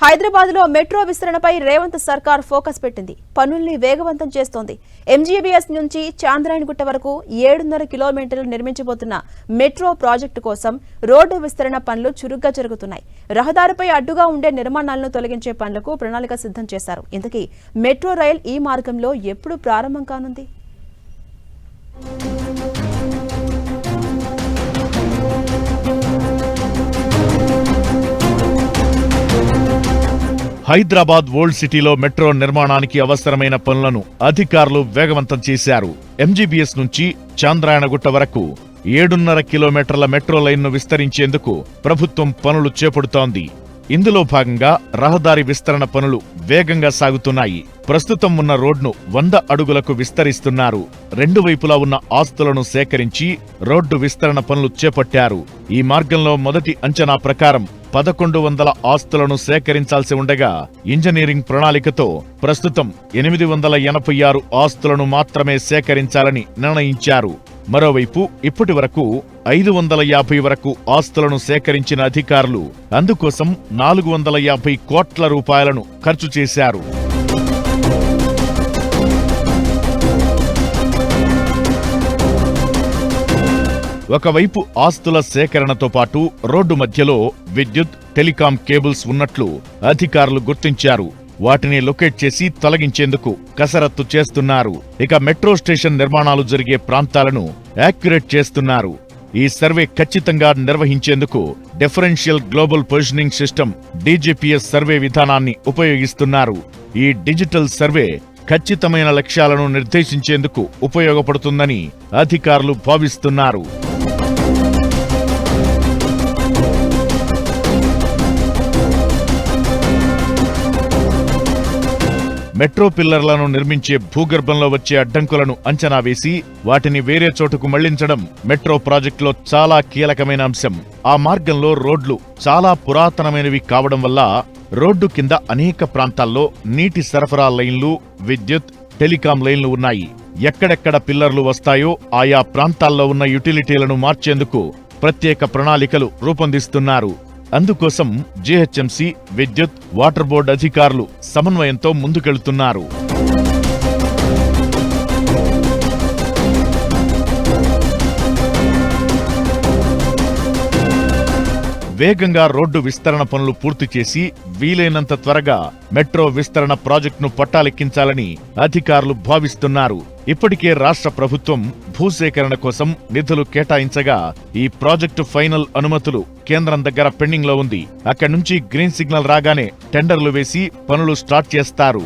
హైదరాబాద్లో మెట్రో విస్తరణపై రేవంత్ సర్కార్ ఫోకస్ పెట్టింది. పనుల్ని వేగవంతం చేస్తోంది. ఎంజీబీఎస్ నుంచి చాంద్రాయణగుట్ట వరకు 7.5 కిలోమీటర్లు నిర్మించబోతున్న మెట్రో ప్రాజెక్టు కోసం రోడ్డు విస్తరణ పనులు చురుగ్గా జరుగుతున్నాయి. రహదారిపై అడ్డుగా ఉండే నిర్మాణాలను తొలగించే పనులకు ప్రణాళిక సిద్ధం చేశారు. ఇంతకీ మెట్రో రైల్ ఈ మార్గంలో ఎప్పుడు ప్రారంభం కానుంది? హైదరాబాద్ ఓల్డ్ సిటీలో మెట్రో నిర్మాణానికి అవసరమైన పనులను అధికారులు వేగవంతం చేశారు. ఎంజీబీఎస్ నుంచి చాంద్రాయణగుట్ట వరకు 7.5 కిలోమీటర్ల మెట్రో లైన్ను విస్తరించేందుకు ప్రభుత్వం పనులు చేపడుతోంది. ఇందులో భాగంగా రహదారి విస్తరణ పనులు వేగంగా సాగుతున్నాయి. ప్రస్తుతం ఉన్న రోడ్ను 100 అడుగులకు విస్తరిస్తున్నారు. రెండు వైపులా ఉన్న ఆస్తులను సేకరించి రోడ్డు విస్తరణ పనులు చేపట్టారు. ఈ మార్గంలో మొదటి అంచనా ప్రకారం 1100 ఆస్తులను సేకరించాల్సి ఉండగా ఇంజనీరింగ్ ప్రణాళికతో ప్రస్తుతం 886 ఆస్తులను మాత్రమే సేకరించాలని నిర్ణయించారు. మరోవైపు ఇప్పటి వరకు 550 వరకు ఆస్తులను సేకరించిన అధికారులు అందుకోసం 450 కోట్ల రూపాయలను ఖర్చు చేశారు. ఒకవైపు ఆస్తుల సేకరణతో పాటు రోడ్డు మధ్యలో విద్యుత్, టెలికాం కేబుల్స్ ఉన్నట్లు అధికారులు గుర్తించారు. వాటిని లొకేట్ చేసి తొలగించేందుకు కసరత్తు చేస్తున్నారు. ఇక మెట్రో స్టేషన్ నిర్మాణాలు జరిగే ప్రాంతాలను యాక్యురేట్ చేస్తున్నారు. ఈ సర్వే ఖచ్చితంగా నిర్వహించేందుకు differential global positioning system DGPS survey విధానాన్ని ఉపయోగిస్తున్నారు. ఈ డిజిటల్ సర్వే ఖచ్చితమైన లక్ష్యాలను నిర్దేశించేందుకు ఉపయోగపడుతుందని అధికారులు భావిస్తున్నారు. మెట్రో పిల్లర్లను నిర్మించే భూగర్భంలో వచ్చే అడ్డంకులను అంచనా వేసి వాటిని వేరే చోటుకు మళ్లించడం మెట్రో ప్రాజెక్టులో చాలా కీలకమైన అంశం. ఆ మార్గంలో రోడ్లు చాలా పురాతనమైనవి కావడం వల్ల రోడ్డు కింద అనేక ప్రాంతాల్లో నీటి సరఫరా లైన్లు, విద్యుత్, టెలికాం లైన్లు ఉన్నాయి. ఎక్కడెక్కడ పిల్లర్లు వస్తాయో ఆయా ప్రాంతాల్లో ఉన్న యుటిలిటీలను మార్చేందుకు ప్రత్యేక ప్రణాళికలు రూపొందిస్తున్నారు. అందుకోసం జీహెచ్ఎంసీ, విద్యుత్, వాటర్ బోర్డు అధికారులు సమన్వయంతో ముందుకెళ్తున్నారు. వేగంగా రోడ్డు విస్తరణ పనులు పూర్తి చేసి వీలైనంత త్వరగా మెట్రో విస్తరణ ప్రాజెక్టును పట్టాలెక్కించాలని అధికారులు భావిస్తున్నారు. ఇప్పటికే రాష్ట్ర ప్రభుత్వం భూసేకరణ కోసం నిధులు కేటాయించగా ఈ ప్రాజెక్టు ఫైనల్ అనుమతులు కేంద్రం దగ్గర పెండింగ్ లో ఉంది. అక్కడి నుంచి గ్రీన్ సిగ్నల్ రాగానే టెండర్లు వేసి పనులు స్టార్ట్ చేస్తారు.